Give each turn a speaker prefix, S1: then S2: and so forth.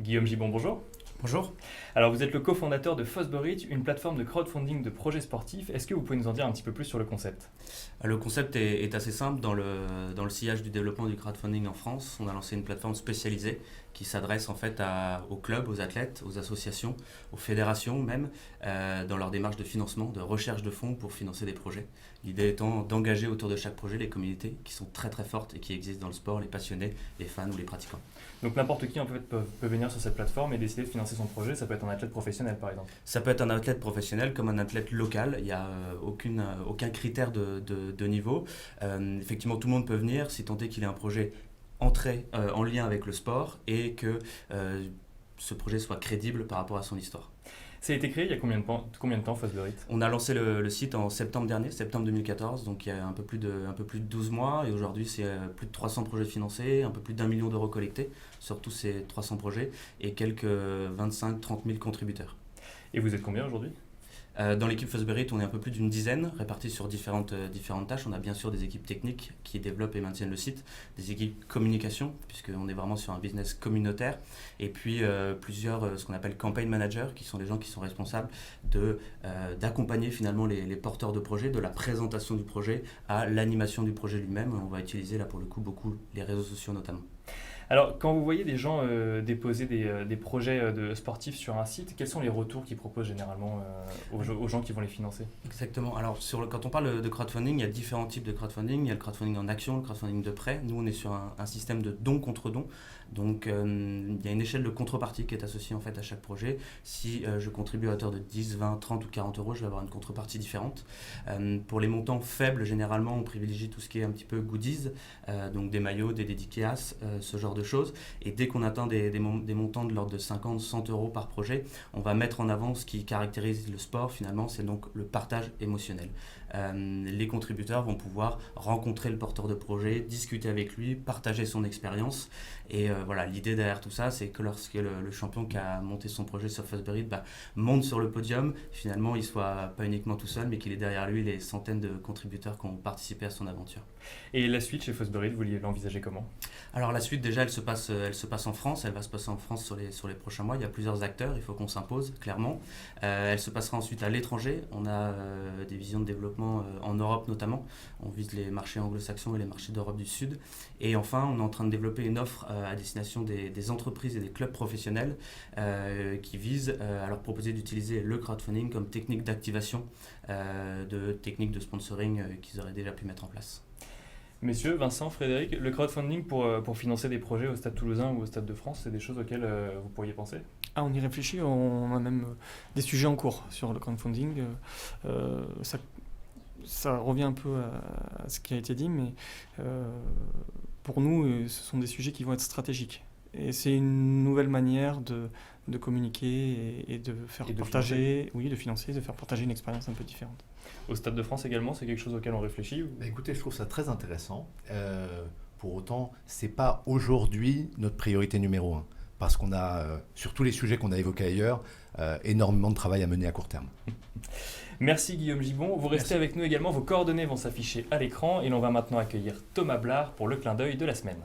S1: Guillaume Gibon, bonjour.
S2: Bonjour.
S1: Alors vous êtes le cofondateur de Fosbury, une plateforme de crowdfunding de projets sportifs. Est-ce que vous pouvez nous en dire un petit peu plus sur le concept ?
S2: Le concept est assez simple. Dans le sillage du développement du crowdfunding en France, on a lancé une plateforme spécialisée qui s'adresse en fait aux clubs, aux athlètes, aux associations, aux fédérations même, dans leur démarche de financement, de recherche de fonds pour financer des projets. L'idée étant d'engager autour de chaque projet les communautés qui sont très très fortes et qui existent dans le sport, les passionnés, les fans ou les pratiquants.
S1: Donc n'importe qui en fait peut venir sur cette plateforme et décider de financer son projet. Ça peut être un athlète professionnel par exemple.
S2: Ça peut être un athlète professionnel comme un athlète local. Il n'y a aucun critère de niveau. Effectivement, tout le monde peut venir si tant est qu'il ait un projet en lien avec le sport et que ce projet soit crédible par rapport à son histoire.
S1: Ça a été créé il y a combien de temps Fosbury ?
S2: On a lancé le site en septembre dernier, septembre 2014, donc il y a un peu plus de 12 mois et aujourd'hui c'est plus de 300 projets financés, un peu plus d'1 million d'euros collectés sur tous ces 300 projets et quelques 25-30 000 contributeurs.
S1: Et vous êtes combien aujourd'hui ?
S2: Dans l'équipe Fosbury, on est un peu plus d'une dizaine, répartis sur différentes tâches. On a bien sûr des équipes techniques qui développent et maintiennent le site, des équipes communication, puisqu'on est vraiment sur un business communautaire, et puis plusieurs, ce qu'on appelle campaign managers, qui sont des gens qui sont responsables d'accompagner finalement les porteurs de projets, de la présentation du projet à l'animation du projet lui-même. On va utiliser là pour le coup beaucoup les réseaux sociaux notamment.
S1: Alors, quand vous voyez des gens déposer des projets sportifs sur un site, quels sont les retours qu'ils proposent généralement aux gens qui vont les financer ?
S2: Exactement. Alors, quand on parle de crowdfunding, il y a différents types de crowdfunding. Il y a le crowdfunding en action, le crowdfunding de prêt. Nous, on est sur un système de don contre don. Donc, il y a une échelle de contrepartie qui est associée en fait à chaque projet. Si je contribue à hauteur de 10, 20, 30 ou 40 euros, je vais avoir une contrepartie différente. Pour les montants faibles, généralement, on privilégie tout ce qui est un petit peu goodies, donc des maillots, des dédicaces, ce genre de choses. Et dès qu'on atteint des montants de l'ordre de 50, 100 euros par projet, on va mettre en avant ce qui caractérise le sport finalement, c'est donc le partage émotionnel. Les contributeurs vont pouvoir rencontrer le porteur de projet, discuter avec lui, partager son expérience. Et voilà, l'idée derrière tout ça, c'est que lorsque le champion qui a monté son projet sur Fosbury monte sur le podium, finalement, il soit pas uniquement tout seul, mais qu'il ait derrière lui les centaines de contributeurs qui ont participé à son aventure.
S1: Et la suite chez Fosbury, vous l'envisagez comment ?
S2: Alors la suite, déjà, elle se passe en France. Elle va se passer en France sur les prochains mois. Il y a plusieurs acteurs, il faut qu'on s'impose, clairement. Elle se passera ensuite à l'étranger. On a des visions de développement en Europe notamment. On vise les marchés anglo-saxons et les marchés d'Europe du Sud. Et enfin, on est en train de développer une offre à destination des entreprises et des clubs professionnels qui visent à leur proposer d'utiliser le crowdfunding comme technique d'activation, technique de sponsoring qu'ils auraient déjà pu mettre en place.
S1: Messieurs, Vincent, Frédéric, le crowdfunding pour financer des projets au Stade Toulousain ou au Stade de France, c'est des choses auxquelles vous pourriez penser ?
S3: On y réfléchit, on a même des sujets en cours sur le crowdfunding. Ça revient un peu à ce qui a été dit, mais pour nous, ce sont des sujets qui vont être stratégiques. Et c'est une nouvelle manière de communiquer et de faire partager, de financer, de faire partager une expérience un peu différente.
S1: Au Stade de France également, c'est quelque chose auquel on réfléchit ou...
S4: Écoutez, je trouve ça très intéressant. Pour autant, ce n'est pas aujourd'hui notre priorité numéro 1. Parce qu'on a, sur tous les sujets qu'on a évoqués ailleurs, énormément de travail à mener à court terme.
S1: Merci Guillaume Gibon. Vous restez avec nous également. Vos coordonnées vont s'afficher à l'écran. Et l'on va maintenant accueillir Thomas Blard pour le clin d'œil de la semaine.